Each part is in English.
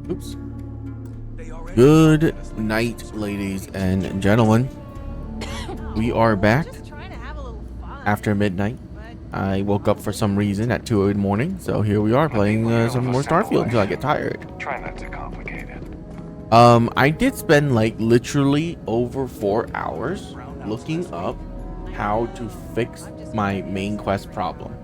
Oops. Good night, ladies and gentlemen. We are back after midnight. I woke up for some reason at 2 in the morning, so here we are playing some more Starfield until I get tired. Try not to complicate it. I did spend like literally over 4 hours looking up how to fix my main quest problem.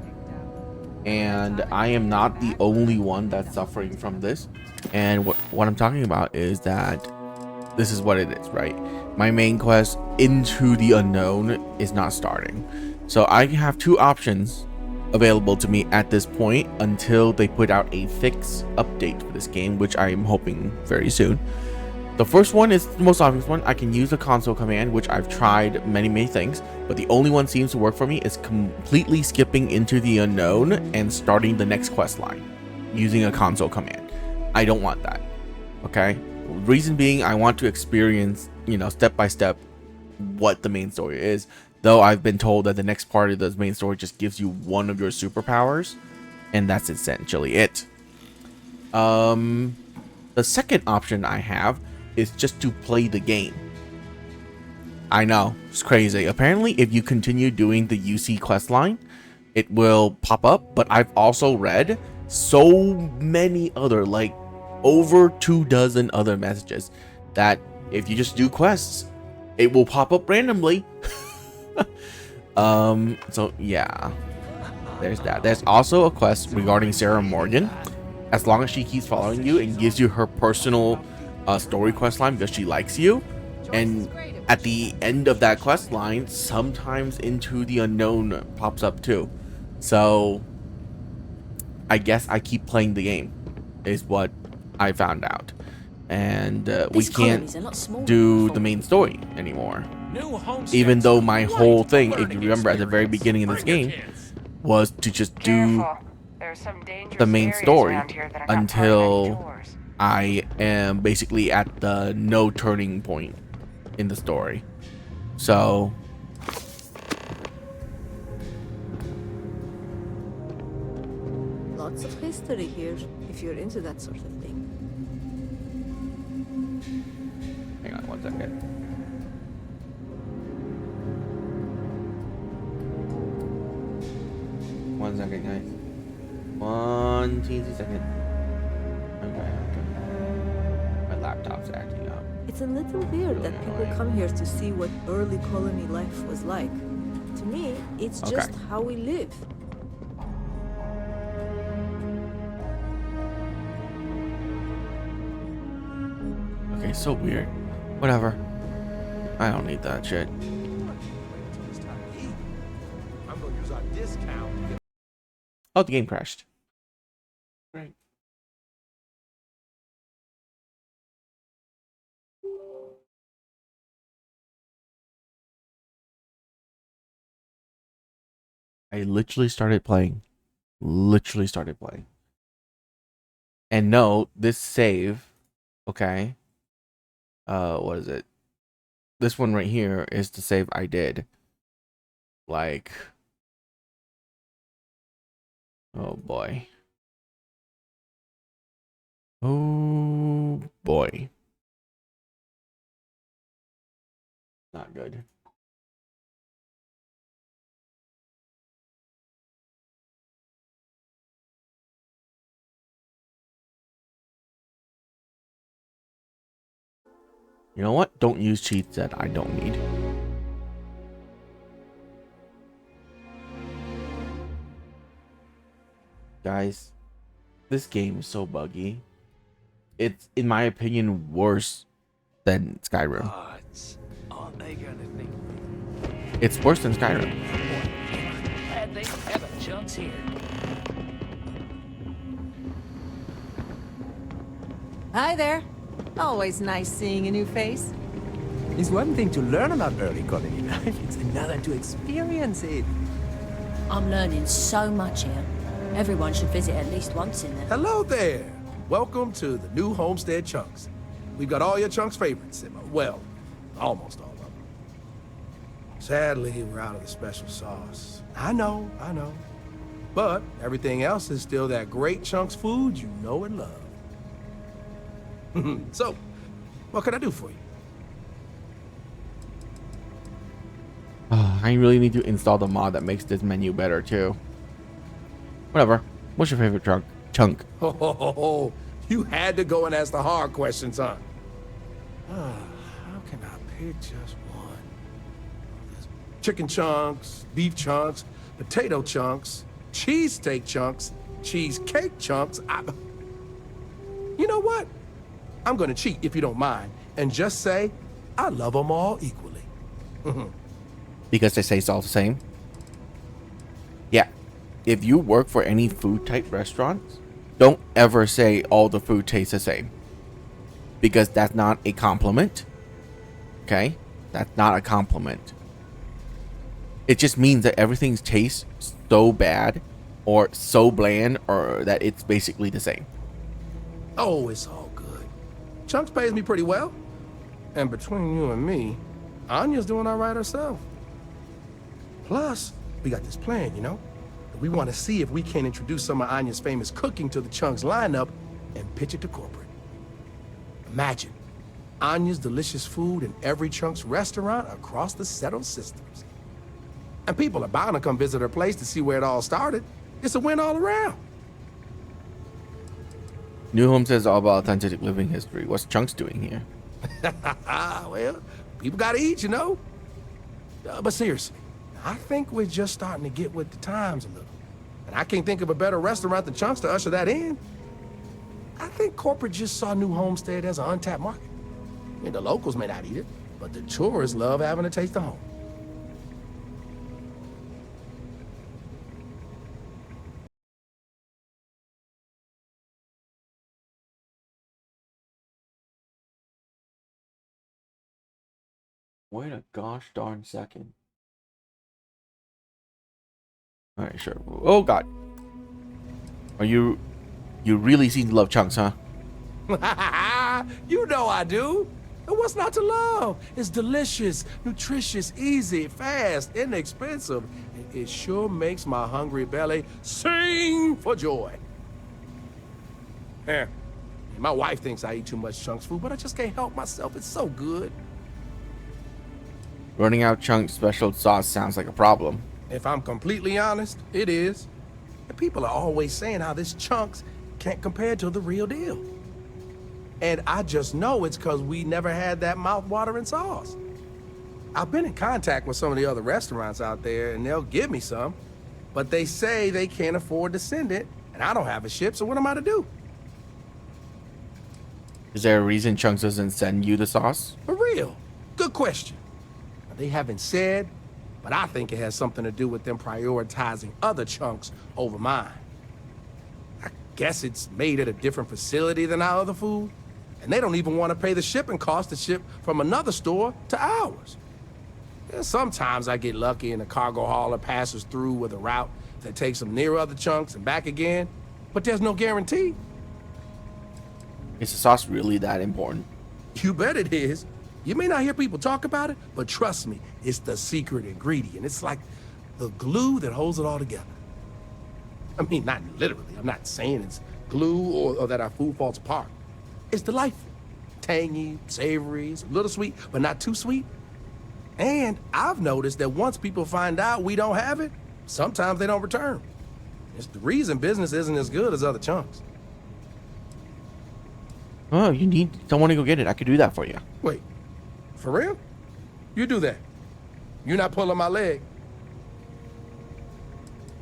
And I am not the only one that's suffering from this. And what I'm talking about is that this is what it is, right? My main quest, Into the Unknown, is not starting. So I have two options available to me at this point until they put out a fix update for this game, which I am hoping very soon. The first one is the most obvious one. I can use a console command, which I've tried many things, but the only one seems to work for me is completely skipping Into the Unknown and starting the next quest line using a console command. I don't want that. Okay? Reason being, I want to experience, step by step what the main story is. Though I've been told that the next part of the main story just gives you one of your superpowers, and that's essentially it. The second option I have is just to play the game. I know, it's crazy. Apparently, if you continue doing the UC quest line, it will pop up, but I've also read so many other, like over 24 other messages that if you just do quests, it will pop up randomly. So yeah, there's that. There's also a quest regarding Sarah Morgan. As long as she keeps following you and gives you her personal story quest line because she likes you, and at the end of that quest line, sometimes Into the Unknown pops up too. So I guess I keep playing the game is what I found out, and we can't do the main story anymore. Even though my whole thing, if you remember at the very beginning of this game, was to just do the main story until I am basically at the no turning point in the story. So lots of history here, if you're into that sort of thing. hang on 1 second. One second, guys. 1 teensy second. Okay. My laptop's acting up. It's a little weird that people come here to see what early colony life was like. To me, it's just how we live. Okay, so weird. Whatever. I don't need that shit. Oh, the game crashed. Great. I literally started playing. And no, this save, okay. What is it? This one right here is the save I did. Like, oh boy. Oh boy. Not good. You know what? Don't use cheats that I don't need. Guys, this game is so buggy. It's, in my opinion, worse than Skyrim. Aren't they gonna think? It's worse than Skyrim. Glad they have a chance here. Hi there. Always nice seeing a new face. It's one thing to learn about early colony life, it's another to experience it. I'm learning so much here. Everyone should visit at least once in there. Hello there. Welcome to the new Homestead Chunks. We've got all your Chunks favorites. Well, almost all of them. Sadly, we're out of the special sauce. I know. But everything else is still that great Chunks food you know and love. So, what can I do for you? I really need to install the mod that makes this menu better too. Whatever. What's your favorite chunk? Oh, you had to go and ask the hard questions, huh? How can I pick just one? There's chicken chunks, beef chunks, potato chunks, cheesesteak chunks, cheesecake chunks. You know what? I'm gonna cheat if you don't mind and just say I love them all equally. Because they say it's all the same. Yeah. If you work for any food type restaurants, don't ever say all the food tastes the same. Because that's not a compliment. Okay? That's not a compliment. It just means that everything tastes so bad or so bland or that it's basically the same. Oh, it's all good. Chunks pays me pretty well. And between you and me, Anya's doing all right herself. Plus, we got this plan, you know? We want to see if we can introduce some of Anya's famous cooking to the Chunks lineup and pitch it to corporate. Imagine Anya's delicious food in every Chunks restaurant across the settled systems. And people are bound to come visit her place to see where it all started. It's a win all around. New Home says all about authentic living history. What's Chunks doing here? Well, people gotta eat, you know? But seriously, I think we're just starting to get with the times a little. And I can't think of a better restaurant than Chunks to usher that in. I think corporate just saw New Homestead as an untapped market. I mean, the locals may not eat it, but the tourists love having a taste of home. Wait a gosh darn second. Alright, sure. Oh god. Are you really seem to love Chunks, huh? You know I do. And what's not to love? It's delicious, nutritious, easy, fast, inexpensive. It sure makes my hungry belly sing for joy. My wife thinks I eat too much Chunks food, but I just can't help myself. It's so good. Running out Chunks special sauce sounds like a problem. If I'm completely honest, it is. And people are always saying how this Chunks can't compare to the real deal. And I just know it's because we never had that mouth-watering sauce. I've been in contact with some of the other restaurants out there, and they'll give me some, but they say they can't afford to send it, and I don't have a ship, so what am I to do? Is there a reason Chunks doesn't send you the sauce? For real? Good question. They haven't said, but I think it has something to do with them prioritizing other Chunks over mine. I guess it's made at a different facility than our other food, and they don't even want to pay the shipping cost to ship from another store to ours. And sometimes I get lucky and a cargo hauler passes through with a route that takes them near other Chunks and back again, but there's no guarantee. Is the sauce really that important? You bet it is. You may not hear people talk about it, but trust me, it's the secret ingredient. It's like the glue that holds it all together. I mean, not literally. I'm not saying it's glue or that our food falls apart. It's delightful. Tangy, savory, it's a little sweet, but not too sweet. And I've noticed that once people find out we don't have it, sometimes they don't return. It's the reason business isn't as good as other Chunks. Oh, you need someone to go get it. I could do that for you. Wait, for real? You do that. You're not pulling my leg.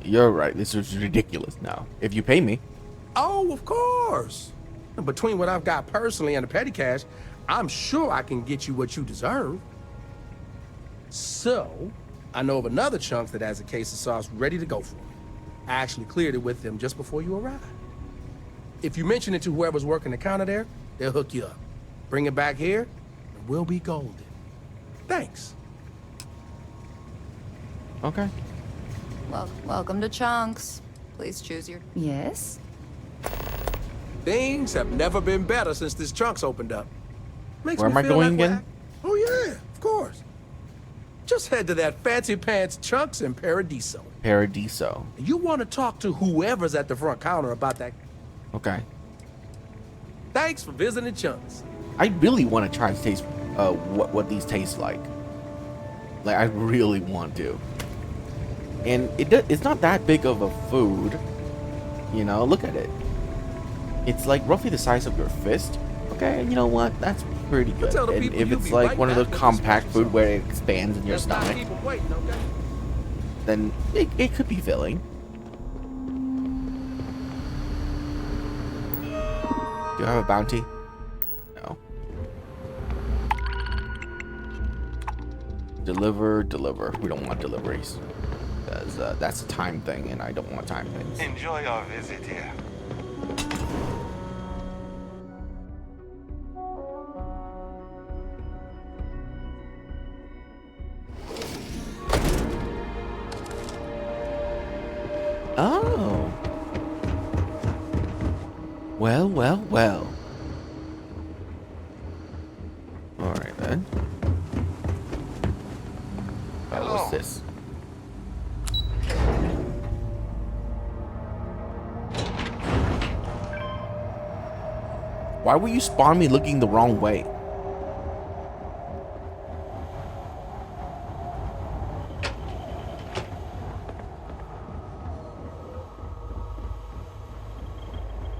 You're right. This is ridiculous now. If you pay me. Oh, of course. Between what I've got personally and the petty cash, I'm sure I can get you what you deserve. So, I know of another Chunk that has a case of sauce ready to go for me. I actually cleared it with them just before you arrived. If you mention it to whoever's working the counter there, they'll hook you up. Bring it back here, and we'll be golden. Thanks. Okay. Well, welcome to Chunks. Please choose your... Yes? Things have never been better since this Chunks opened up. Makes Where me am I feel going like again? Oh yeah, of course. Just head to that fancy pants Chunks in Paradiso. Paradiso. You want to talk to whoever's at the front counter about that. Okay. Thanks for visiting Chunks. I really want to try to taste what these taste like. Like, I really want to. And it's not that big of a food. You know, look at it. It's like roughly the size of your fist. Okay, you know what? That's pretty good. And if it's like one of those compact food where it expands in your stomach, then it could be filling. Do you have a bounty? No. Deliver. We don't want deliveries. Because that's a time thing, and I don't want time things. Enjoy our visit here. Oh. Well. Alright then. What's this? Why will you spawn me looking the wrong way?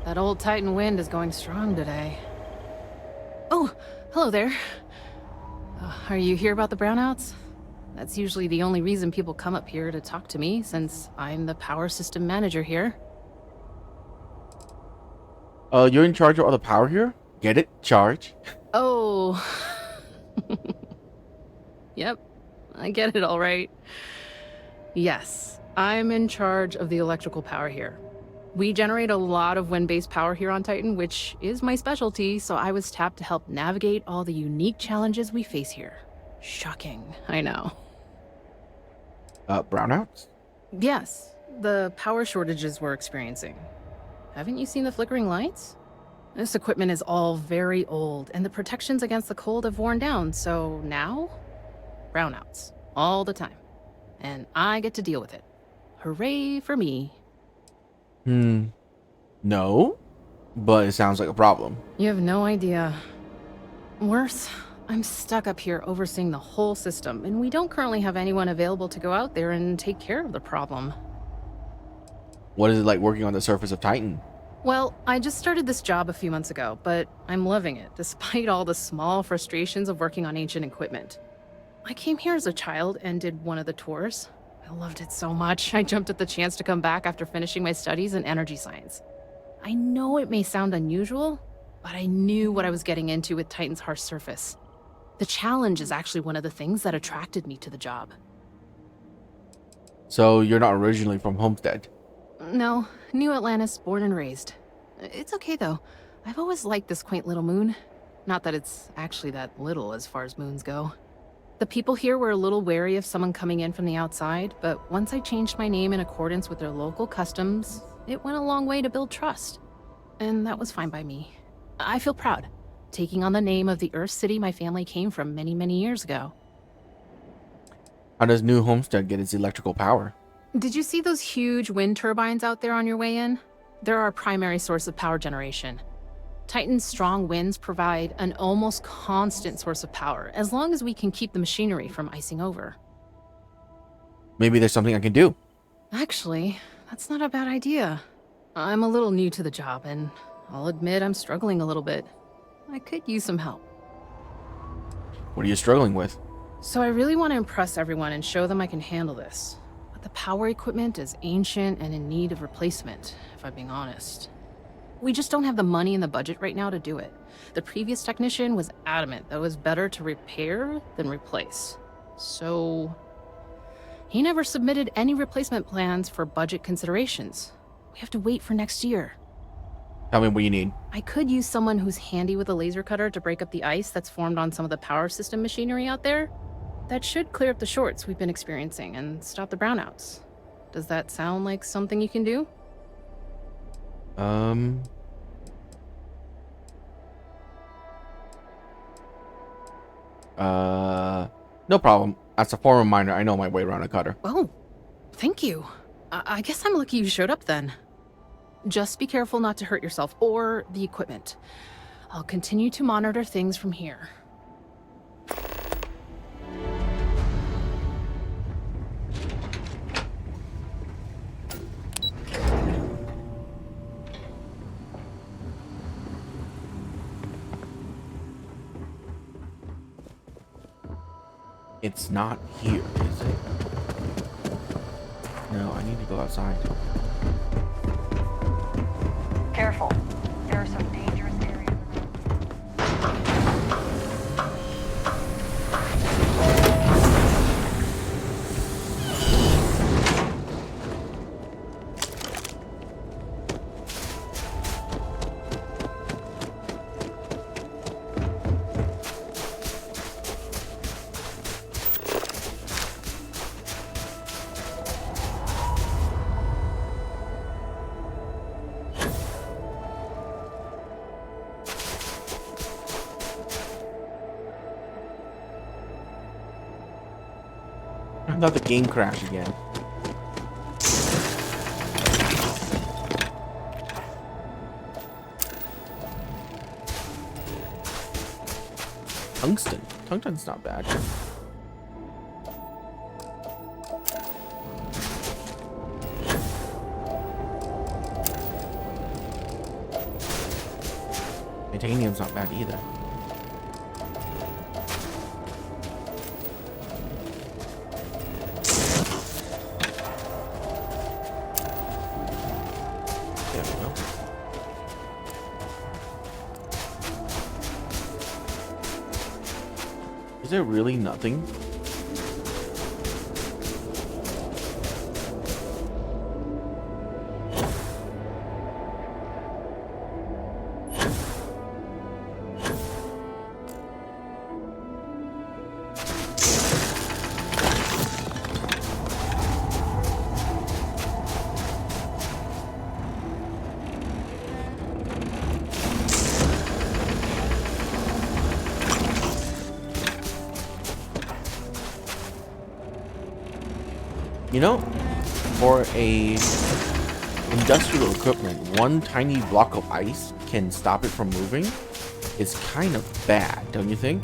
That old Titan wind is going strong today. Oh, hello there. Are you here about the brownouts? That's usually the only reason people come up here to talk to me, since I'm the power system manager here. You're in charge of all the power here? Get it? Charge. Oh. Yep, I get it all right. Yes, I'm in charge of the electrical power here. We generate a lot of wind-based power here on Titan, which is my specialty, so I was tapped to help navigate all the unique challenges we face here. Shocking, I know. Brownouts? Yes, the power shortages we're experiencing. Haven't you seen the flickering lights? This equipment is all very old, and the protections against the cold have worn down, so now, brownouts, all the time. And I get to deal with it. Hooray for me. No, but it sounds like a problem. You have no idea. Worse, I'm stuck up here overseeing the whole system, and we don't currently have anyone available to go out there and take care of the problem. What is it like working on the surface of Titan? Well, I just started this job a few months ago, but I'm loving it, despite all the small frustrations of working on ancient equipment. I came here as a child and did one of the tours. I loved it so much, I jumped at the chance to come back after finishing my studies in energy science. I know it may sound unusual, but I knew what I was getting into with Titan's harsh surface. The challenge is actually one of the things that attracted me to the job. So you're not originally from Homestead? No, New Atlantis, born and raised. It's okay though. I've always liked this quaint little moon. Not that it's actually that little as far as moons go. The people here were a little wary of someone coming in from the outside, but once I changed my name in accordance with their local customs, it went a long way to build trust. And that was fine by me. I feel proud, taking on the name of the Earth City my family came from many, many years ago. How does New Homestead get its electrical power? Did you see those huge wind turbines out there on your way in? They're our primary source of power generation. Titan's strong winds provide an almost constant source of power, as long as we can keep the machinery from icing over. Maybe there's something I can do. Actually, that's not a bad idea. I'm a little new to the job, and I'll admit I'm struggling a little bit. I could use some help. What are you struggling with? So I really want to impress everyone and show them I can handle this. But the power equipment is ancient and in need of replacement, if I'm being honest. We just don't have the money in the budget right now to do it. The previous technician was adamant that it was better to repair than replace. So he never submitted any replacement plans for budget considerations. We have to wait for next year. Tell me what you need. I could use someone who's handy with a laser cutter to break up the ice that's formed on some of the power system machinery out there. That should clear up the shorts we've been experiencing and stop the brownouts. Does that sound like something you can do? No problem. As a former miner, I know my way around a cutter. Oh, thank you. I guess I'm lucky you showed up then. Just be careful not to hurt yourself or the equipment. I'll continue to monitor things from here. It's not here, is it? No, I need to go outside. Careful. There are some dangerous areas. I thought the game crashed again. Tungsten. Tungsten's not bad. Titanium's not bad either. There we go. Is there really nothing? You know, for a industrial equipment, one tiny block of ice can stop it from moving. It's kind of bad, don't you think?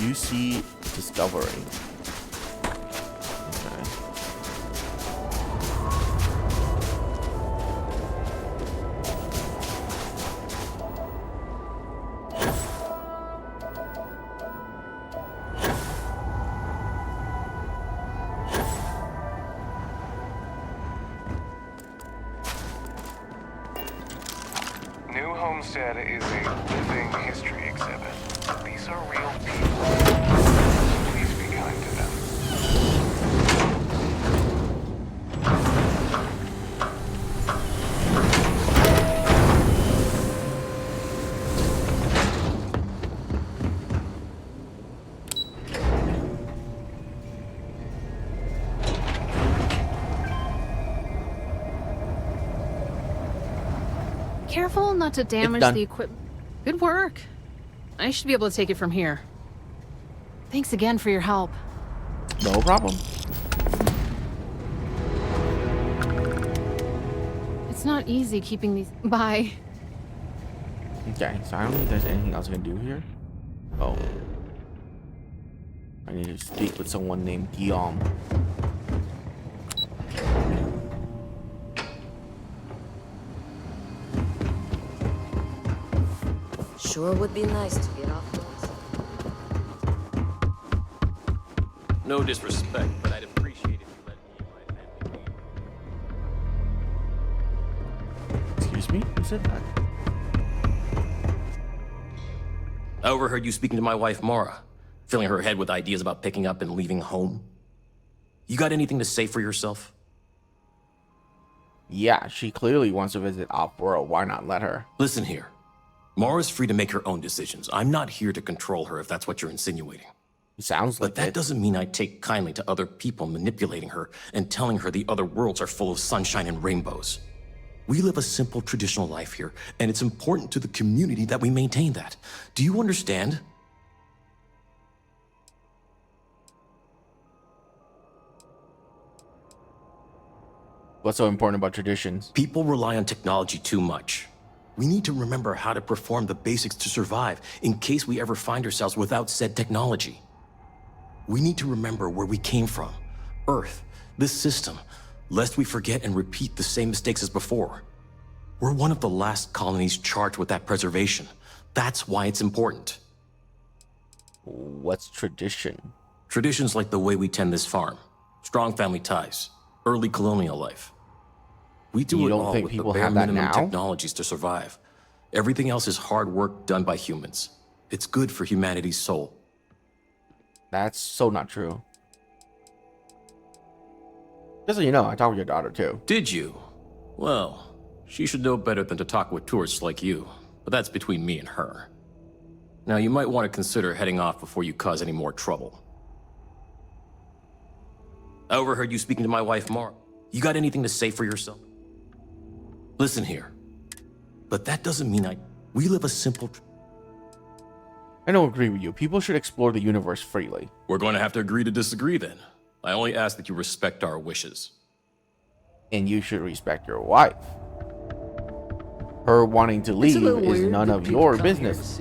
You see discovering. New Homestead is a living history exhibit. These are real people. Please be kind to them. Careful not to damage done. the equipment. Good work. I should be able to take it from here. Thanks again for your help. No problem. It's not easy keeping these. Bye. Okay, so I don't think there's anything else I can do here. Oh. I need to speak with someone named Guillaume. Sure would be nice to get off those. No disrespect, but I'd appreciate if you let me and my family be. Excuse me? Who said that? I overheard you speaking to my wife, Mara, filling her head with ideas about picking up and leaving home. You got anything to say for yourself? Yeah, she clearly wants to visit Off-World. Why not let her? Listen here. Mara's free to make her own decisions. I'm not here to control her if that's what you're insinuating. It sounds like But that it. doesn't mean I take kindly to other people manipulating her and telling her the other worlds are full of sunshine and rainbows. We live a simple traditional life here, and it's important to the community that we maintain that. Do you understand? What's so important about traditions? People rely on technology too much. We need to remember how to perform the basics to survive in case we ever find ourselves without said technology. We need to remember where we came from, Earth, this system, lest we forget and repeat the same mistakes as before. We're one of the last colonies charged with that preservation. That's why it's important. What's tradition? Traditions like the way we tend this farm, strong family ties, early colonial life. We do You it don't all think with the people bare have that minimum now? technologies to survive. Everything else is hard work done by humans. It's good for humanity's soul. That's so not true. Just so you know, I talked with your daughter too. Did you? Well, she should know better than to talk with tourists like you, but that's between me and her. Now, you might want to consider heading off before you cause any more trouble. I overheard you speaking to my wife, Mara. You got anything to say for yourself? Listen here. But that doesn't mean we live a simple... I don't agree with you. People should explore the universe freely. We're going to have to agree to disagree then. I only ask that you respect our wishes. And you should respect your wife. Her wanting to leave is none of your business.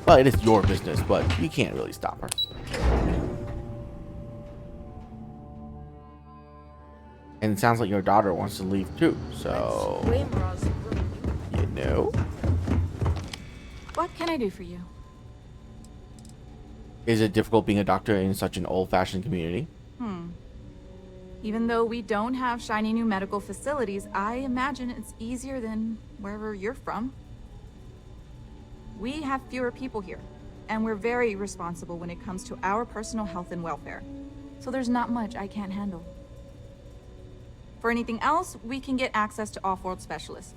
Well, it is your business, but you can't really stop her. And it sounds like your daughter wants to leave too, so... You know? What can I do for you? Is it difficult being a doctor in such an old-fashioned community? Even though we don't have shiny new medical facilities, I imagine it's easier than wherever you're from. We have fewer people here, and we're very responsible when it comes to our personal health and welfare. So there's not much I can't handle. For anything else, we can get access to off-world specialists.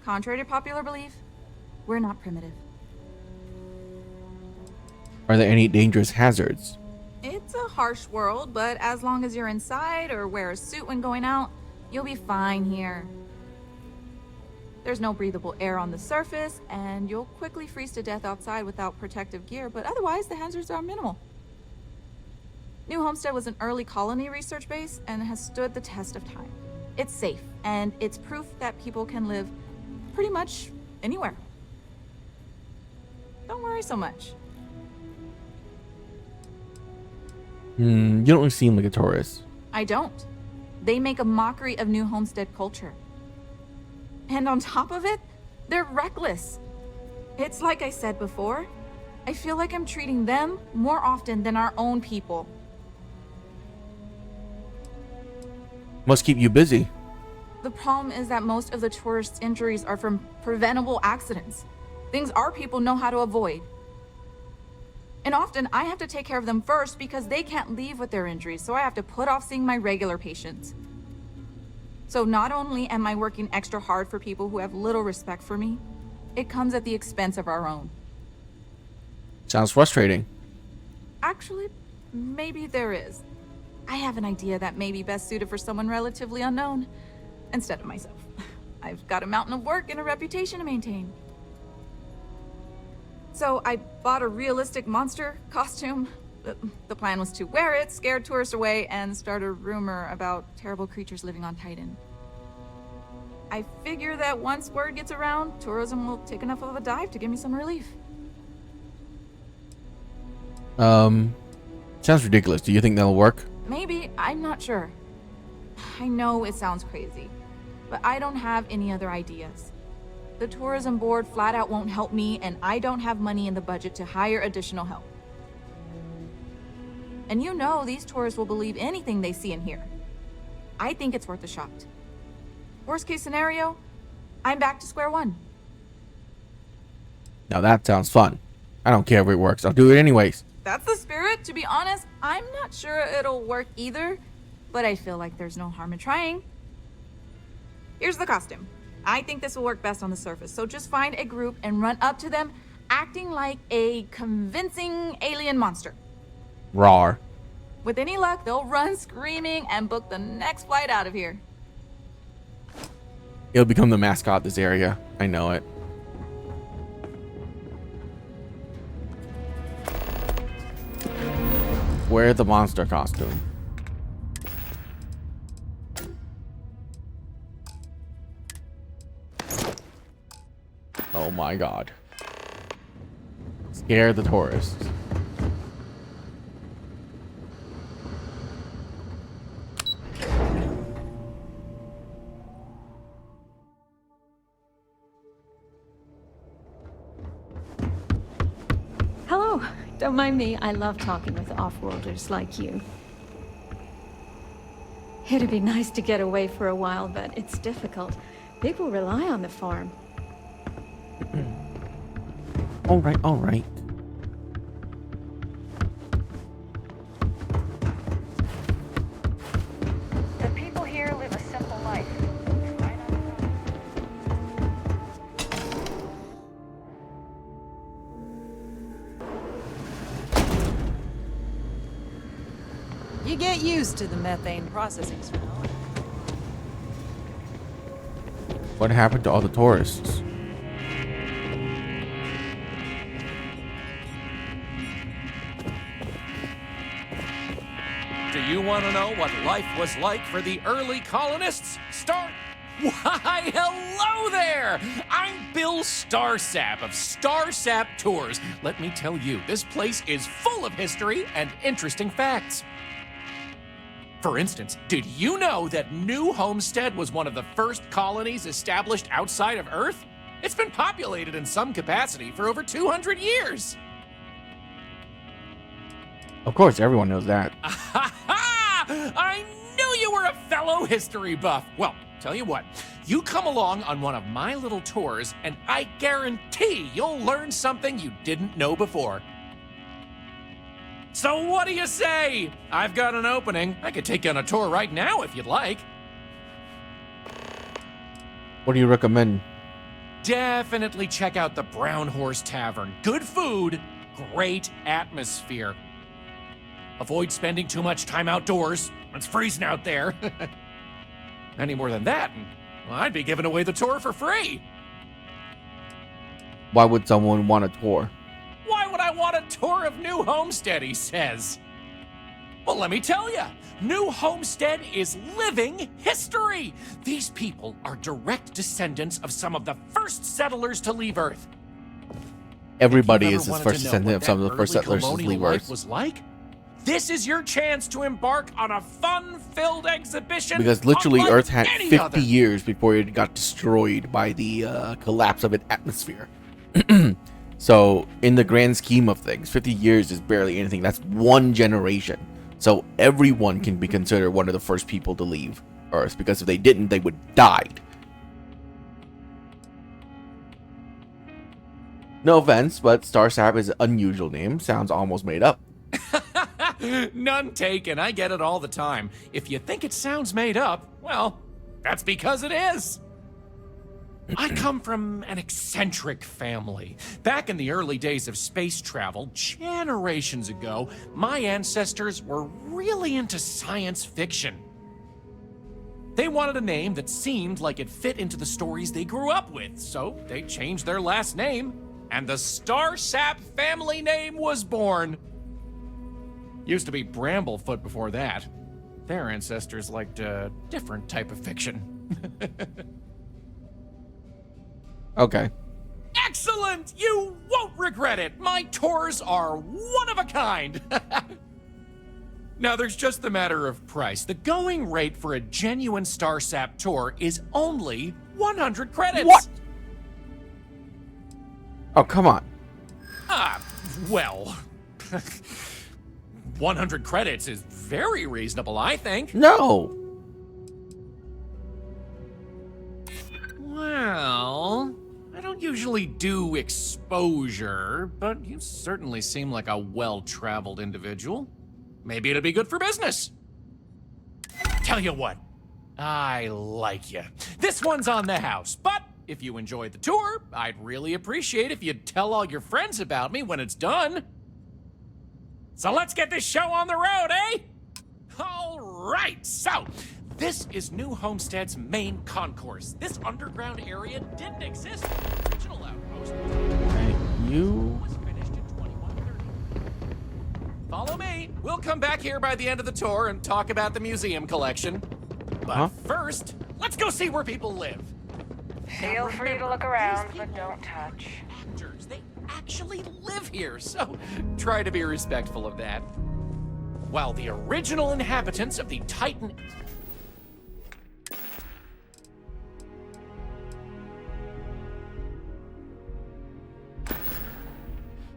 Contrary to popular belief, we're not primitive. Are there any dangerous hazards? It's a harsh world, but as long as you're inside or wear a suit when going out, you'll be fine here. There's no breathable air on the surface, and you'll quickly freeze to death outside without protective gear, but otherwise the hazards are minimal. New Homestead was an early colony research base and has stood the test of time. It's safe, and it's proof that people can live pretty much anywhere. Don't worry so much. You don't seem like a tourist. I don't. They make a mockery of New Homestead culture. And on top of it, they're reckless. It's like I said before, I feel like I'm treating them more often than our own people. Must keep you busy. The problem is that most of the tourists' injuries are from preventable accidents. Things our people know how to avoid. And often I have to take care of them first because they can't leave with their injuries, so I have to put off seeing my regular patients. So not only am I working extra hard for people who have little respect for me, it comes at the expense of our own. Sounds frustrating. Actually, maybe there is. I have an idea that may be best suited for someone relatively unknown, instead of myself. I've got a mountain of work and a reputation to maintain. So I bought a realistic monster costume. The plan was to wear it, scare tourists away, and start a rumor about terrible creatures living on Titan. I figure that once word gets around, tourism will take enough of a dive to give me some relief. Sounds ridiculous. Do you think that'll work? Maybe, I'm not sure. I know it sounds crazy, but I don't have any other ideas. The tourism board flat out won't help me, and I don't have money in the budget to hire additional help. And you know these tourists will believe anything they see and hear. I think it's worth a shot. Worst case scenario, I'm back to square one. Now that sounds fun. I don't care if it works. I'll do it anyways. That's the spirit. To be honest, I'm not sure it'll work either, but I feel like there's no harm in trying. Here's the costume. I think this will work best on the surface, so just find a group and run up to them, acting like a convincing alien monster. Rawr. With any luck, they'll run screaming and book the next flight out of here. It'll become the mascot of this area. I know it. Wear the monster costume. Oh my god. Scare the tourists. Hello. Don't mind me. I love talking with off-worlders like you. It'd be nice to get away for a while, but it's difficult. People rely on the farm. All right, all right. The people here live a simple life. You get used to the methane processing smell. What happened to all the tourists? Do you want to know what life was like for the early colonists? Why, hello there! I'm Bill Starsap of Starsap Tours. Let me tell you, this place is full of history and interesting facts. For instance, did you know that New Homestead was one of the first colonies established outside of Earth? It's been populated in some capacity for over 200 years. Of course, everyone knows that. I knew you were a fellow history buff. Well, tell you what, you come along on one of my little tours, and I guarantee you'll learn something you didn't know before. So what do you say? I've got an opening. I could take you on a tour right now if you'd like. What do you recommend? Definitely check out the Brown Horse Tavern. Good food, great atmosphere. Avoid spending too much time outdoors. It's freezing out there. Any more than that, well, I'd be giving away the tour for free. Why would someone want a tour? Why would I want a tour of New Homestead, he says. Well, let me tell you, New Homestead is living history. These people are direct descendants of some of the first settlers to leave Earth. Everybody is the first descendant of some of the first settlers to leave Earth. Was like? This is your chance to embark on a fun-filled exhibition. Because literally unlike Earth had any 50 other. years before it got destroyed by the collapse of its atmosphere. So in the grand scheme of things, 50 years is barely anything. That's one generation. So everyone can be considered one of the first people to leave Earth, because if they didn't, they would have died. No offense, but Starsap is an unusual name. Sounds almost made up. None taken. I get it all the time. If you think it sounds made up, well, that's because it is. I come from an eccentric family. Back in the early days of space travel, generations ago, my ancestors were really into science fiction. They wanted a name that seemed like it fit into the stories they grew up with, so they changed their last name, and the Starsap family name was born. Used to be Bramblefoot before that. Their ancestors liked a different type of fiction. Okay. Excellent! You won't regret it! My tours are one of a kind! Now, there's just the matter of price. The going rate for a genuine Starsap tour is only 100 credits! What? Oh, come on. Well... 100 credits is very reasonable, I think. No. Well, I don't usually do exposure, but you certainly seem like a well-traveled individual. Maybe it'd be good for business. Tell you what, I like you. This one's on the house, but if you enjoyed the tour, I'd really appreciate if you'd tell all your friends about me when it's done. So let's get this show on the road, eh? All right, so This is New Homestead's main concourse. This underground area didn't exist when the original outpost was finished in 2130. Follow me. We'll come back here by the end of the tour and talk about the museum collection. But first, let's go see where people live. Feel free to look around, but don't touch. Actors, they actually live here, so try to be respectful of that. While the original inhabitants of the Titan...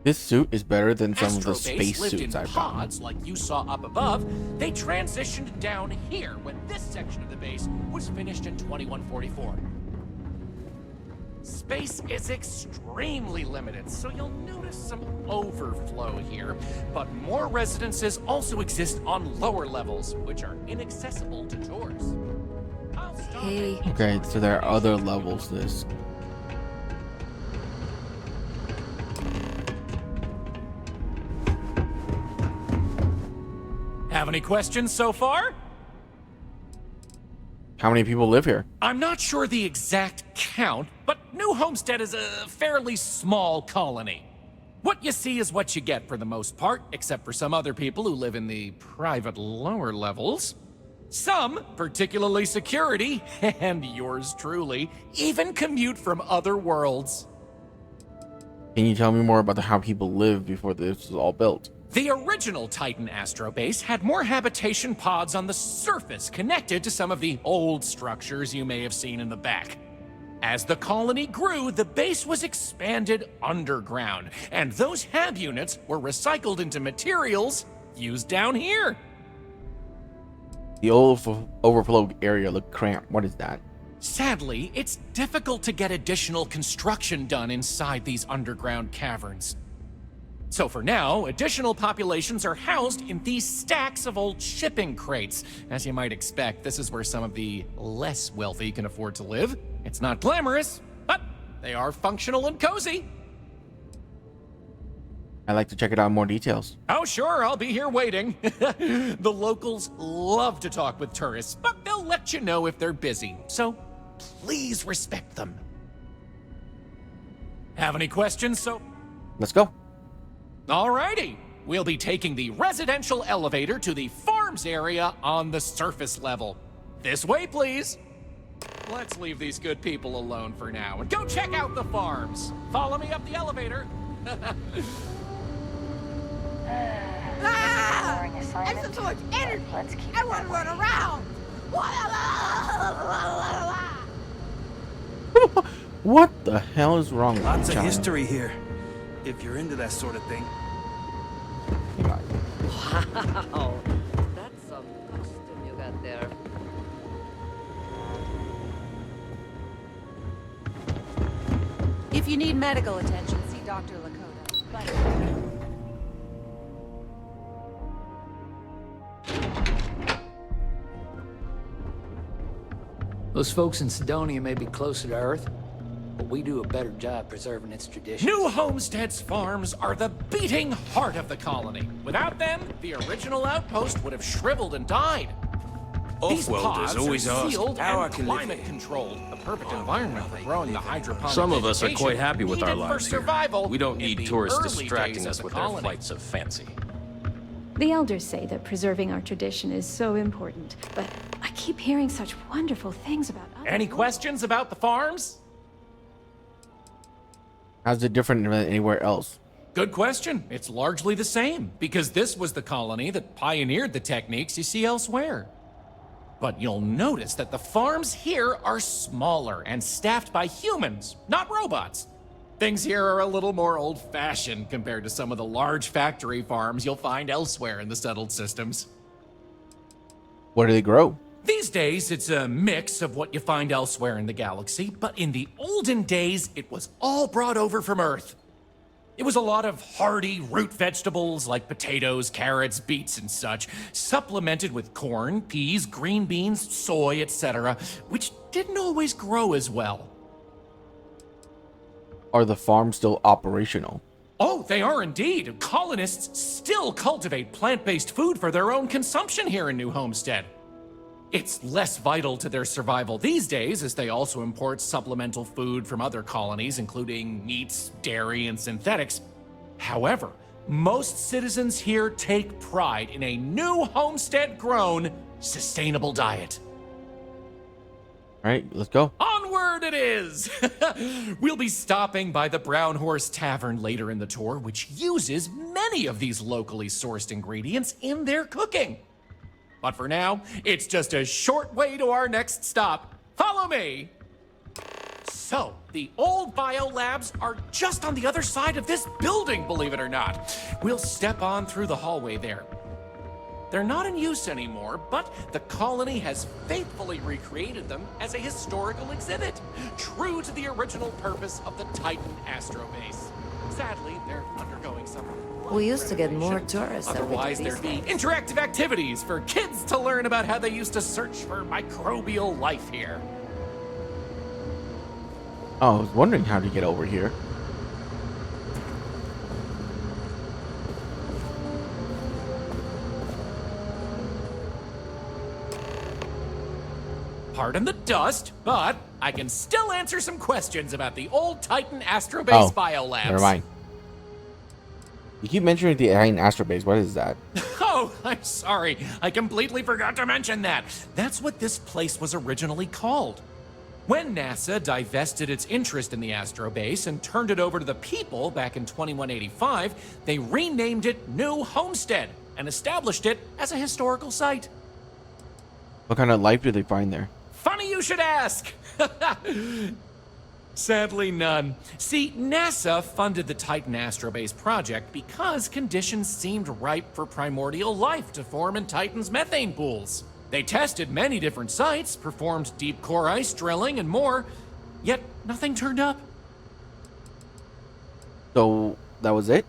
This suit is better than some of the Astrobase space lived suits in I've gotten. pods like you saw up above. They transitioned down here when this section of the base was finished in 2144. Space is extremely limited, so you'll notice some overflow here. But more residences also exist on lower levels, which are inaccessible to tours. Hey. Okay, so there are other levels to this. Have any questions so far? How many people live here? I'm not sure the exact count, but New Homestead is a fairly small colony. What you see is what you get for the most part, except for some other people who live in the private lower levels. Some, particularly security, and yours truly, even commute from other worlds. Can you tell me more about how people lived before this was all built? The original Titan Astrobase had more habitation pods on the surface connected to some of the old structures you may have seen in the back. As the colony grew, the base was expanded underground, and those hab units were recycled into materials used down here. The overflow area looked cramped. What is that? Sadly, it's difficult to get additional construction done inside these underground caverns. So for now, additional populations are housed in these stacks of old shipping crates. As you might expect, this is where some of the less wealthy can afford to live. It's not glamorous, but they are functional and cozy. I'd like to check it out in more details. Oh, sure, I'll be here waiting. The locals love to talk with tourists, but they'll let you know if they're busy. So please respect them. Have any questions? So let's go. Alrighty, we'll be taking the residential elevator to the farms area on the surface level. This way, please. Let's leave these good people alone for now and go check out the farms. Follow me up the elevator. Ah! I have so much energy. I want to run around. What the hell is wrong with Lots of China? history here, if you're into that sort of thing. Wow, that's some costume you got there. If you need medical attention, see Dr. Lakota. Bye. Those folks in Sidonia may be closer to Earth, but we do a better job preserving its traditions. New Homestead's farms are the beating heart of the colony. Without them, the original outpost would have shriveled and died. These pods always are ask sealed how I and can live climate-controlled, the perfect environment for growing the hydroponic Some of us are vegetation quite happy with our needed for lives here. survival We don't in need the tourists early distracting days us of with the their colony. flights of fancy. The elders say that preserving our tradition is so important, but I keep hearing such wonderful things about other Any questions about the farms? How's it different than anywhere else? Good question. It's largely the same, because this was the colony that pioneered the techniques you see elsewhere. But you'll notice that the farms here are smaller and staffed by humans, not robots. Things here are a little more old-fashioned compared to some of the large factory farms you'll find elsewhere in the settled systems. What do they grow? These days, it's a mix of what you find elsewhere in the galaxy, but in the olden days, it was all brought over from Earth. It was a lot of hardy root vegetables like potatoes, carrots, beets, and such, supplemented with corn, peas, green beans, soy, etc., which didn't always grow as well. Are the farms still operational? Oh, they are indeed. Colonists still cultivate plant-based food for their own consumption here in New Homestead. It's less vital to their survival these days, as they also import supplemental food from other colonies, including meats, dairy, and synthetics. However, most citizens here take pride in a new homestead-grown, sustainable diet. All right, let's go. Onward it is! We'll be stopping by the Brown Horse Tavern later in the tour, which uses many of these locally sourced ingredients in their cooking. But for now, it's just a short way to our next stop. Follow me! So, the old biolabs are just on the other side of this building, believe it or not. We'll step on through the hallway there. They're not in use anymore, but the colony has faithfully recreated them as a historical exhibit, true to the original purpose of the Titan Astrobase. Sadly, they're undergoing some... We used to get more tourists. Otherwise, there'd be interactive activities for kids to learn about how they used to search for microbial life here. Oh, I was wondering how to get over here. Pardon the dust, but I can still answer some questions about the old Titan Astrobase biolabs. Never mind. You keep mentioning the Titan Astrobase. What is that? Oh, I'm sorry. I completely forgot to mention that. That's what this place was originally called. When NASA divested its interest in the Astrobase and turned it over to the people back in 2185, they renamed it New Homestead and established it as a historical site. What kind of life do they find there? Funny you should ask. Sadly, none. See, NASA funded the Titan Astrobase project because conditions seemed ripe for primordial life to form in Titan's methane pools. They tested many different sites, performed deep core ice drilling, and more, yet nothing turned up. So that was it?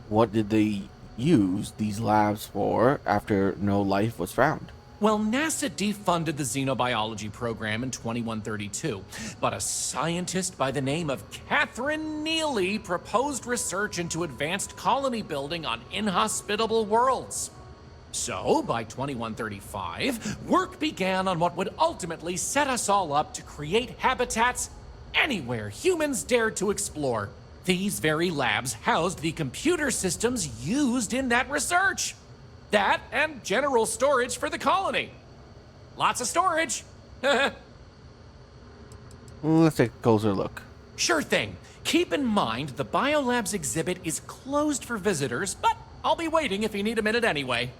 What did they use these labs for after no life was found? Well, NASA defunded the xenobiology program in 2132, but a scientist by the name of Catherine Neely proposed research into advanced colony building on inhospitable worlds. So, by 2135, work began on what would ultimately set us all up to create habitats anywhere humans dared to explore. These very labs housed the computer systems used in that research. That and general storage for the colony. Lots of storage. Let's take a closer look. Sure thing. Keep in mind the biolabs exhibit is closed for visitors, but I'll be waiting if you need a minute anyway.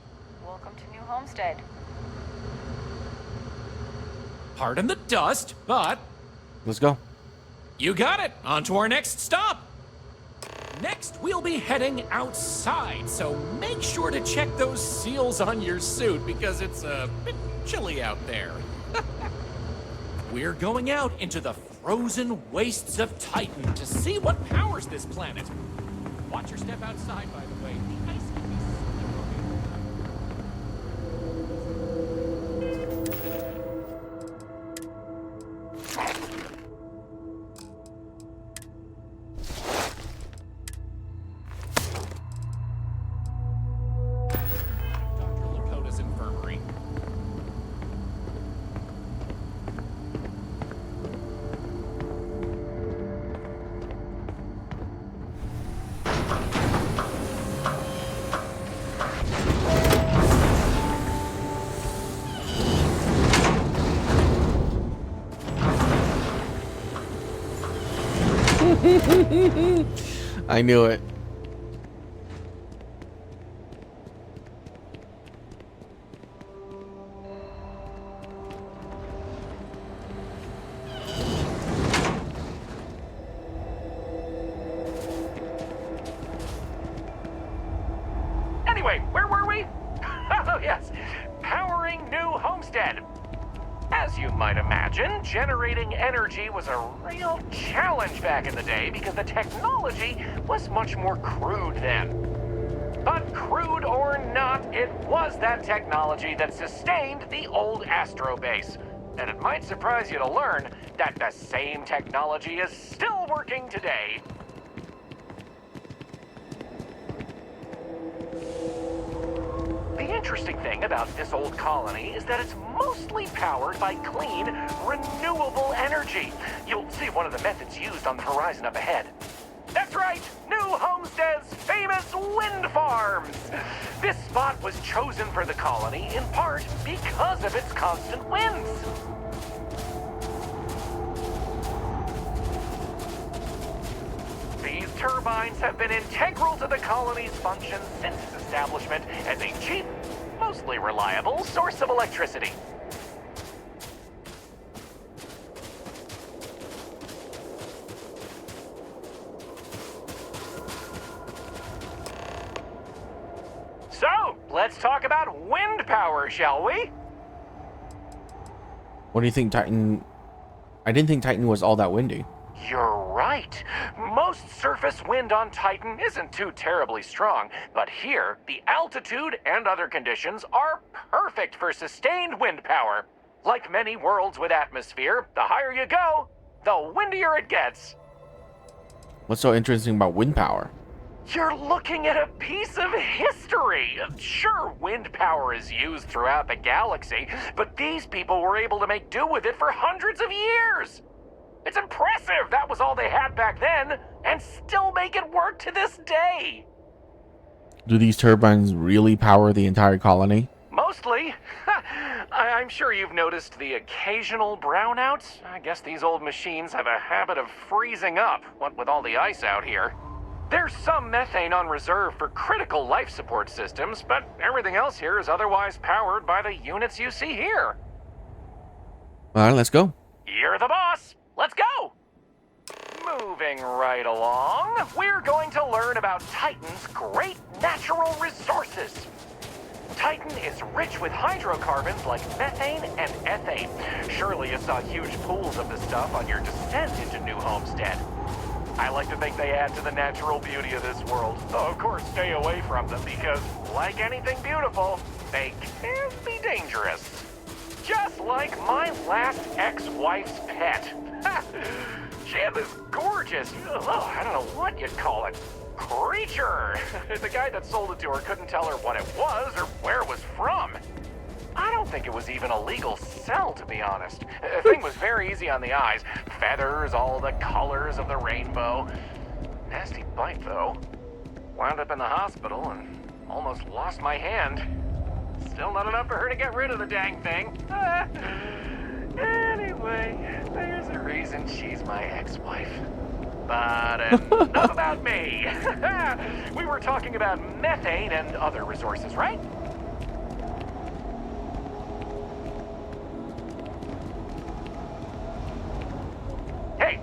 Welcome to New Homestead. Pardon the dust, but... Let's go. You got it. On to our next stop. Next, we'll be heading outside, so make sure to check those seals on your suit because it's a bit chilly out there. We're going out into the frozen wastes of Titan to see what powers this planet. Watch your step outside, by the way. The ice can be I knew it. Anyway, where were we? Oh, yes. Powering New Homestead. As you might imagine, generating energy was a real challenge back in the day because the technology was much more crude then. But crude or not, it was that technology that sustained the old Astrobase. And it might surprise you to learn that the same technology is still working today. The The interesting thing about this old colony is that it's mostly powered by clean, renewable energy. You'll see one of the methods used on the horizon up ahead. That's right, New Homestead's famous wind farms. This spot was chosen for the colony in part because of its constant winds. These turbines have been integral to the colony's function since its establishment as a cheap, mostly reliable source of electricity. So, let's talk about wind power, shall we? What do you think, Titan? I didn't think Titan was all that windy. You're right. Most surface wind on Titan isn't too terribly strong, but here, the altitude and other conditions are perfect for sustained wind power. Like many worlds with atmosphere, the higher you go, the windier it gets. What's so interesting about wind power? You're looking at a piece of history. Sure, wind power is used throughout the galaxy, but these people were able to make do with it for hundreds of years. It's impressive that was all they had back then, and still make it work to this day. Do these turbines really power the entire colony? Mostly. I'm sure you've noticed the occasional brownouts. I guess these old machines have a habit of freezing up, what with all the ice out here. There's some methane on reserve for critical life support systems, but everything else here is otherwise powered by the units you see here. All right, let's go. You're the boss. Let's go. Moving right along, we're going to learn about Titan's great natural resources. Titan is rich with hydrocarbons like methane and ethane. Surely you saw huge pools of this stuff on your descent into New Homestead. I like to think they add to the natural beauty of this world. Though, of course, stay away from them because, like anything beautiful, they can be dangerous. Just like my last ex-wife's pet. She had this gorgeous, I don't know what you'd call it, creature. The guy that sold it to her couldn't tell her what it was or where it was from. I don't think it was even a legal sell, to be honest. The thing was very easy on the eyes. Feathers, all the colors of the rainbow. Nasty bite, though. Wound up in the hospital and almost lost my hand. Still not enough for her to get rid of the dang thing. Anyway, there's a reason she's my ex-wife. But enough about me. We were talking about methane and other resources, right? Hey,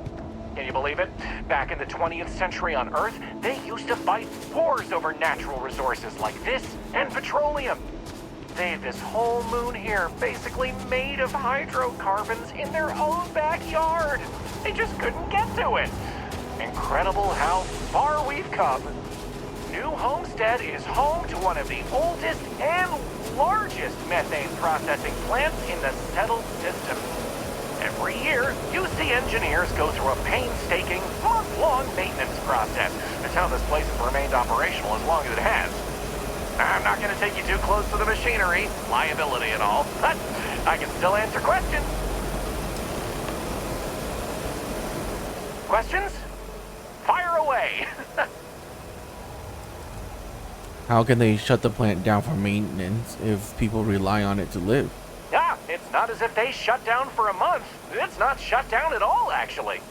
can you believe it? Back in the 20th century on Earth, they used to fight wars over natural resources like this and petroleum. They have this whole moon here basically made of hydrocarbons in their own backyard. They just couldn't get to it. Incredible how far we've come. New Homestead is home to one of the oldest and largest methane processing plants in the settled system. Every year, UC engineers go through a painstaking, month-long maintenance process. That's how this place has remained operational as long as it has. I'm not going to take you too close to the machinery, liability and all, but I can still answer questions. Questions? Fire away. How can they shut the plant down for maintenance if people rely on it to live? It's not as if they shut down for a month. It's not shut down at all, actually.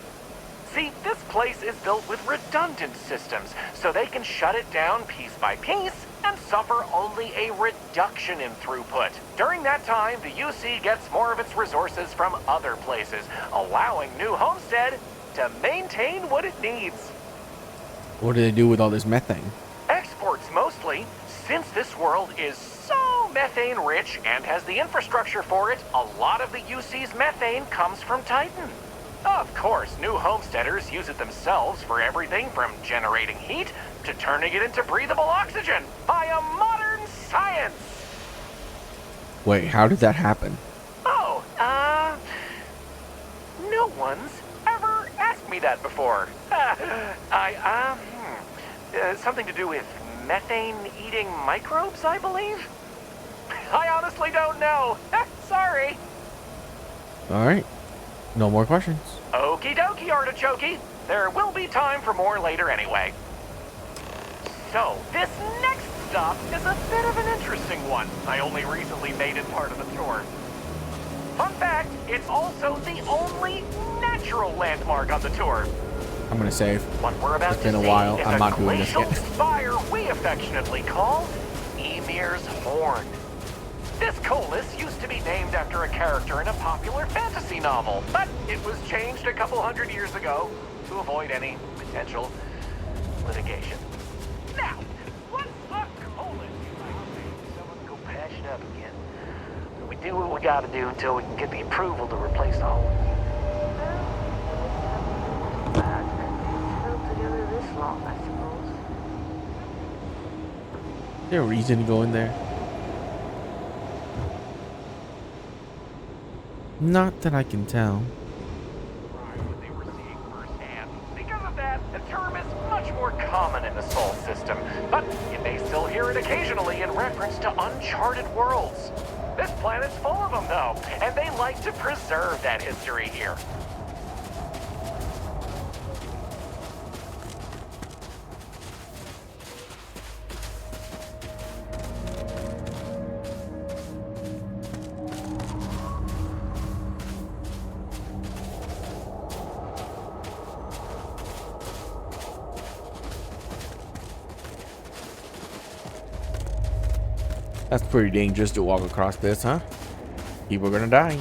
See, this place is built with redundant systems, so they can shut it down piece by piece and suffer only a reduction in throughput. During that time, the UC gets more of its resources from other places, allowing New Homestead to maintain what it needs. What do they do with all this methane? Exports mostly. Since this world is so methane rich and has the infrastructure for it, a lot of the UC's methane comes from Titan. Of course, New Homesteaders use it themselves for everything from generating heat to turning it into breathable oxygen via modern science. Wait, how did that happen? Oh, no one's ever asked me that before. Something to do with methane-eating microbes, I believe? I honestly don't know. Sorry. All right. No more questions. Okie dokie, artichoke. There will be time for more later anyway. So, this next stop is a bit of an interesting one. I only recently made it part of the tour. Fun fact, it's also the only natural landmark on the tour. I'm gonna save. What we're about It's been to a see while. is I'm a not doing this glacial yet. spire we affectionately call Ymir's Horn. This colus used to be named after a character in a popular fantasy novel, but it was changed a couple hundred years ago to avoid any potential litigation. Now, what's a colus? Someone go patch it up again. We do what we gotta do until we can get the approval to replace the hole. Together this long, I suppose. Is there a reason to go in there? Not that I can tell. Because of that, the term is much more common in the Sol system, but you may still hear it occasionally in reference to uncharted worlds. This planet's full of them, though, and they like to preserve that history here. That's pretty dangerous to walk across this, huh? People are gonna die.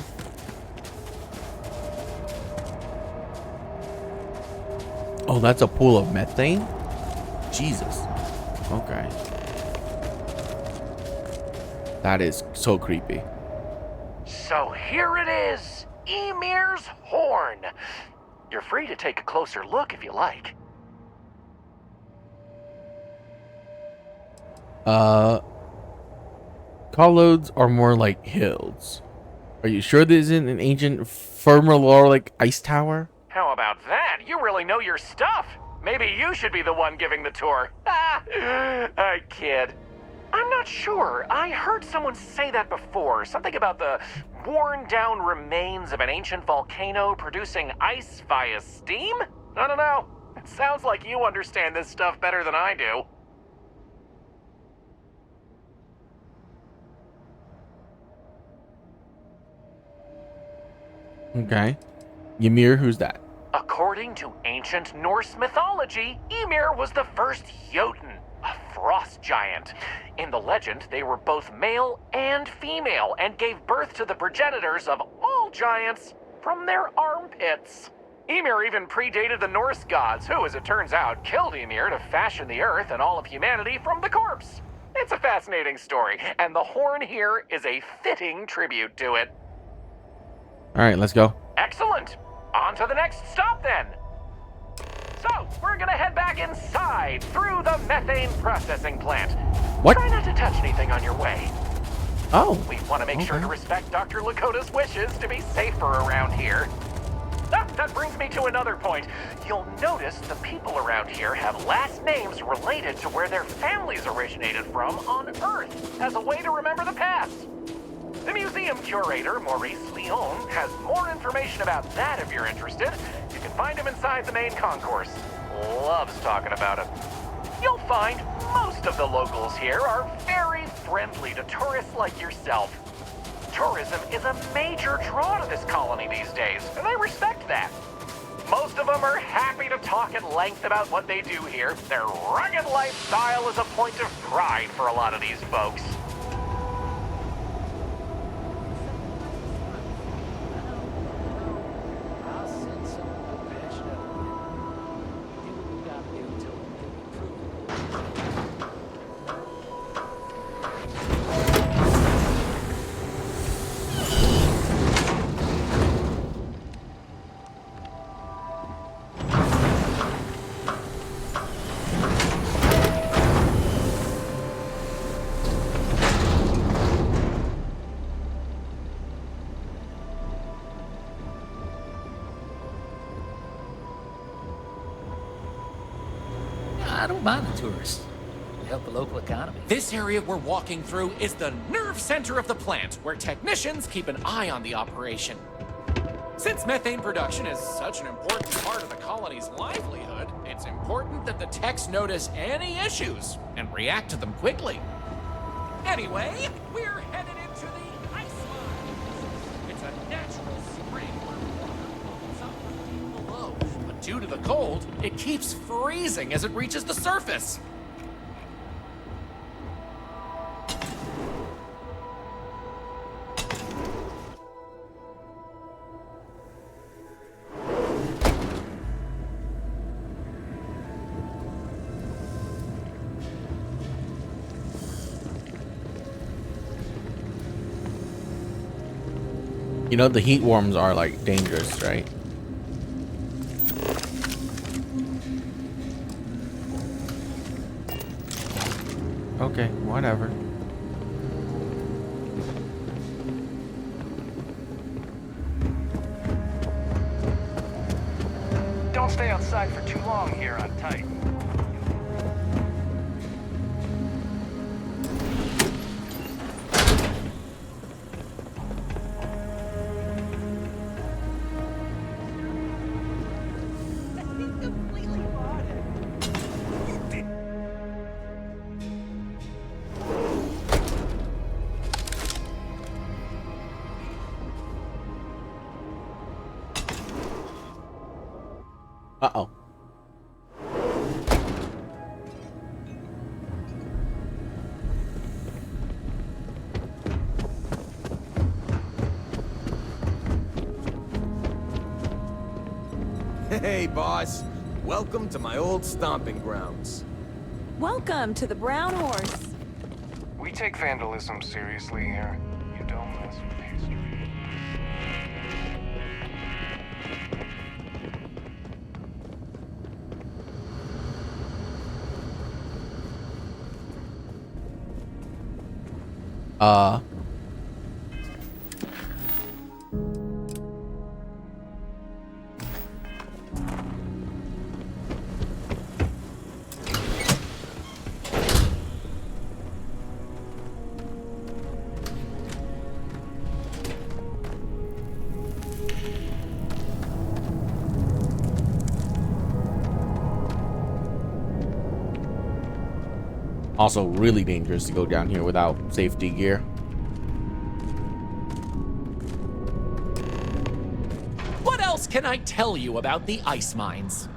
Oh, that's a pool of methane? Jesus. Okay. That is so creepy. So here it is, Ymir's Horn. You're free to take a closer look if you like. Collodes are more like hills. Are you sure this isn't an ancient Firmalor like ice tower? How about that? You really know your stuff. Maybe you should be the one giving the tour. I kid. I'm not sure. I heard someone say that before. Something about the worn down remains of an ancient volcano producing ice via steam? I don't know. It sounds like you understand this stuff better than I do. Okay. Ymir, who's that? According to ancient Norse mythology, Ymir was the first Jotun, a frost giant. In the legend, they were both male and female and gave birth to the progenitors of all giants from their armpits. Ymir even predated the Norse gods, who, as it turns out, killed Ymir to fashion the earth and all of humanity from the corpse. It's a fascinating story, and the horn here is a fitting tribute to it. All right, let's go. Excellent. On to the next stop then. So, we're gonna head back inside through the methane processing plant. What? Try not to touch anything on your way. Oh. We want to make sure to respect Dr. Lakota's wishes to be safer around here. That brings me to another point. You'll notice the people around here have last names related to where their families originated from on Earth, as a way to remember the past. The museum curator, Maurice Leon, has more information about that if you're interested. You can find him inside the main concourse. Loves talking about it. You'll find most of the locals here are very friendly to tourists like yourself. Tourism is a major draw to this colony these days, and they respect that. Most of them are happy to talk at length about what they do here. Their rugged lifestyle is a point of pride for a lot of these folks. I don't mind the tourists. help the local economy. This area we're walking through is the nerve center of the plant, where technicians keep an eye on the operation. Since methane production is such an important part of the colony's livelihood, it's important that the techs notice any issues and react to them quickly. Anyway, we're headed into the ice mine. It's a natural spring where water bubbles up from deep below, but due to the cold, it keeps freezing as it reaches the surface. You know, the heat worms are like dangerous, right? Okay, whatever. Don't stay outside for too long here on Titan. Uh-oh. Hey, boss. Welcome to my old stomping grounds. Welcome to the Brown Horse. We take vandalism seriously here. You don't mess with history. Also really dangerous to go down here without safety gear. What else can I tell you about the ice mines?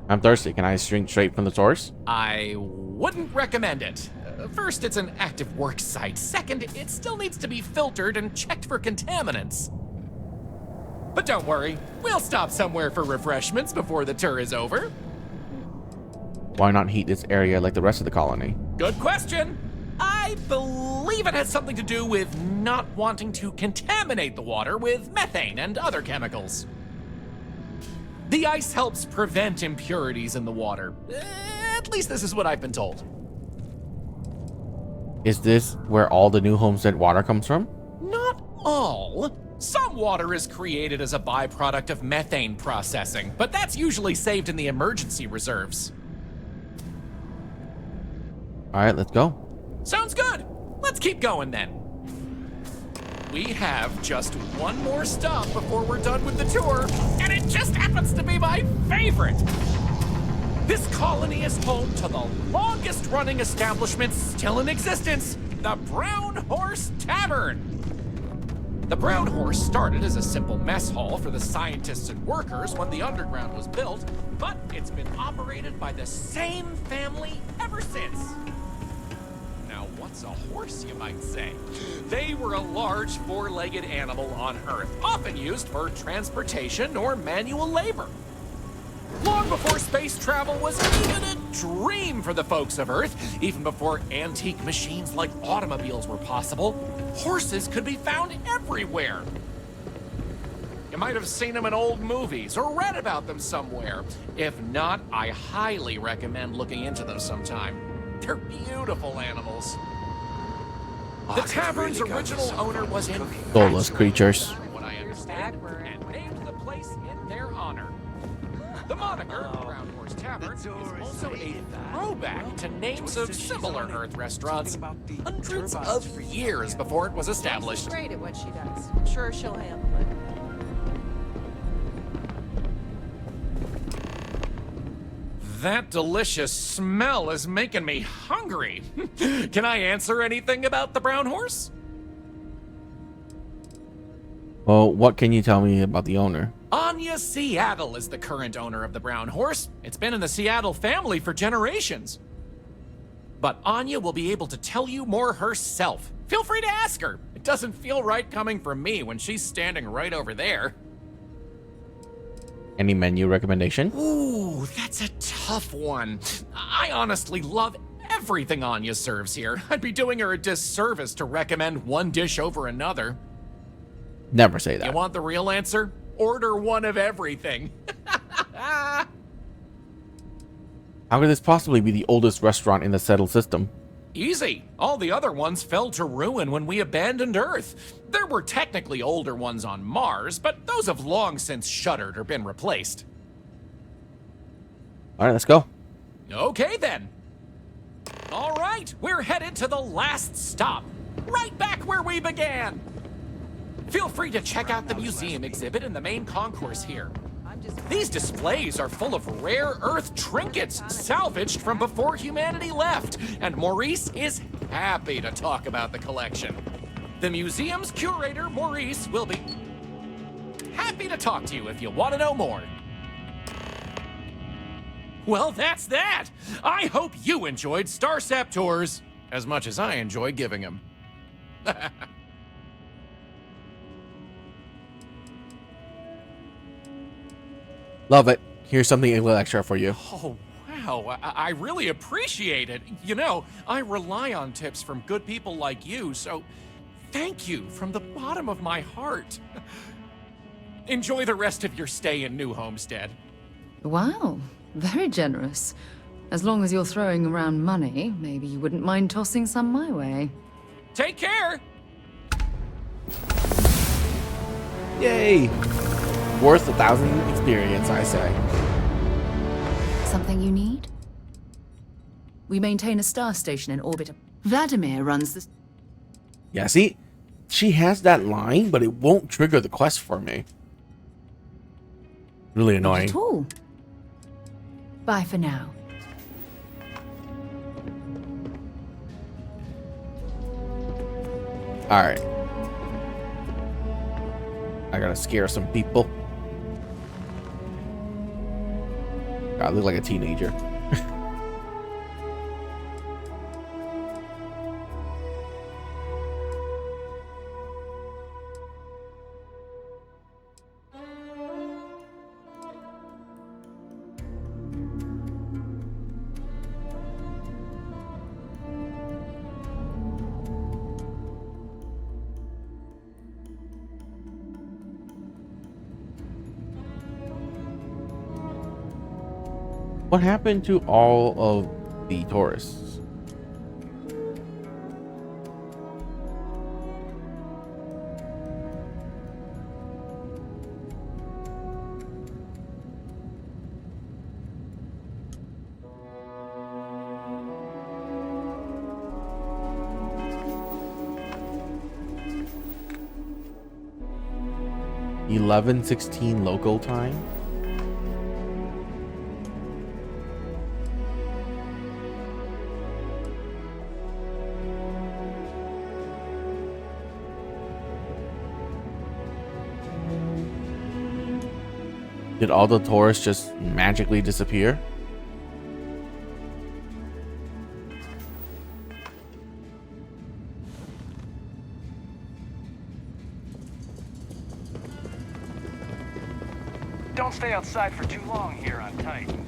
I'm thirsty. Can I drink straight from the source? I wouldn't recommend it. First, it's an active work site. Second, it still needs to be filtered and checked for contaminants. But don't worry, we'll stop somewhere for refreshments before the tour is over. Why not heat this area like the rest of the colony? Good question. I believe it has something to do with not wanting to contaminate the water with methane and other chemicals. The ice helps prevent impurities in the water. At least this is what I've been told. Is this where all the new homestead water comes from? Not all. Some water is created as a byproduct of methane processing, but that's usually saved in the emergency reserves. All right, let's go. Sounds good. Let's keep going then. We have just one more stop before we're done with the tour, and it just happens to be my favorite. This colony is home to the longest running establishment still in existence, the Brown Horse Tavern. The Brown Horse started as a simple mess hall for the scientists and workers when the underground was built, but it's been operated by the same family ever since. Now, what's a horse, you might say? They were a large four-legged animal on Earth, often used for transportation or manual labor. Long before space travel was even a dream for the folks of Earth, even before antique machines like automobiles were possible, horses could be found everywhere. You might have seen them in old movies or read about them somewhere. If not, I highly recommend looking into them sometime. They're beautiful animals. The tavern's original owner was in Soulless creatures. what I understand, and named the place in their honor. The moniker, Brown Horse Tavern is also a throwback to names of similar Earth restaurants hundreds of years before it was established. She's great at what she does. I'm sure she'll handle it. That delicious smell is making me hungry. Can I answer anything about the brown horse? Well, what can you tell me about the owner? Anya Seattle is the current owner of the brown horse. It's been in the Seattle family for generations. But Anya will be able to tell you more herself. Feel free to ask her. It doesn't feel right coming from me when she's standing right over there. Any menu recommendation? Ooh, that's a tough one. I honestly love everything Anya serves here. I'd be doing her a disservice to recommend one dish over another. Never say that. You want the real answer? Order one of everything. How could this possibly be the oldest restaurant in the settled system? Easy. All the other ones fell to ruin when we abandoned Earth. There were technically older ones on Mars, but those have long since shuttered or been replaced. All right, let's go. Okay, then. All right, we're headed to the last stop. Right back where we began. Feel free to check out the museum exhibit in the main concourse here. These displays are full of rare Earth trinkets salvaged from before humanity left, and Maurice is happy to talk about the collection. The museum's curator, Maurice, will be happy to talk to you if you want to know more. Well, that's that. I hope you enjoyed Starsap Tours as much as I enjoy giving them. Love it. Here's something a little extra for you. Oh, wow. I really appreciate it. You know, I rely on tips from good people like you, so thank you from the bottom of my heart. Enjoy the rest of your stay in New Homestead. Wow, very generous. As long as you're throwing around money, maybe you wouldn't mind tossing some my way. Take care! Yay! Worth 1,000 experience, I say. Something you need? We maintain a star station in orbit. Vladimir runs this. Yeah, see? She has that line, but it won't trigger the quest for me. Really annoying. Not at all. Bye for now. Alright. I gotta scare some people. God, I look like a teenager. What happened to all of the tourists? (11:16) local time. Did all the tourists just magically disappear? Don't stay outside for too long here on Titan.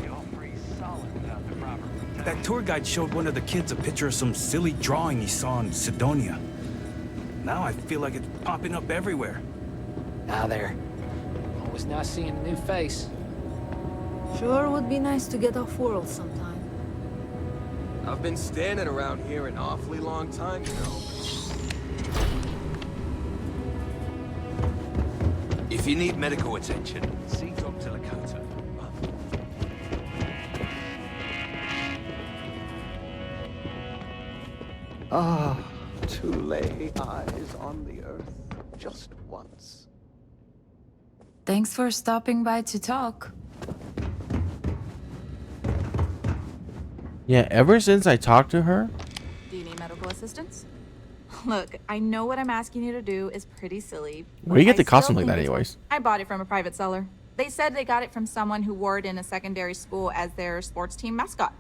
You'll freeze solid without the proper protection. That tour guide showed one of the kids a picture of some silly drawing he saw in Sidonia. Now I feel like it's popping up everywhere. Now there. Always nice seeing a new face. Sure would be nice to get off world sometime. I've been standing around here an awfully long time, you know. If you need medical attention, see Dr. Lakota. Ah, to lay eyes on the earth just once. Thanks for stopping by to talk. Yeah, ever since I talked to her. Do you need medical assistance? Look, I know what I'm asking you to do is pretty silly. Where do you get the I still costume like think that it's anyways? I bought it from a private seller. They said they got it from someone who wore it in a secondary school as their sports team mascot.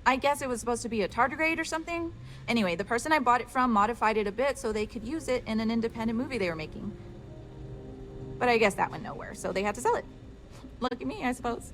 I guess it was supposed to be a tardigrade or something. Anyway, the person I bought it from modified it a bit so they could use it in an independent movie they were making. But I guess that went nowhere, so they had to sell it. Look at me, I suppose.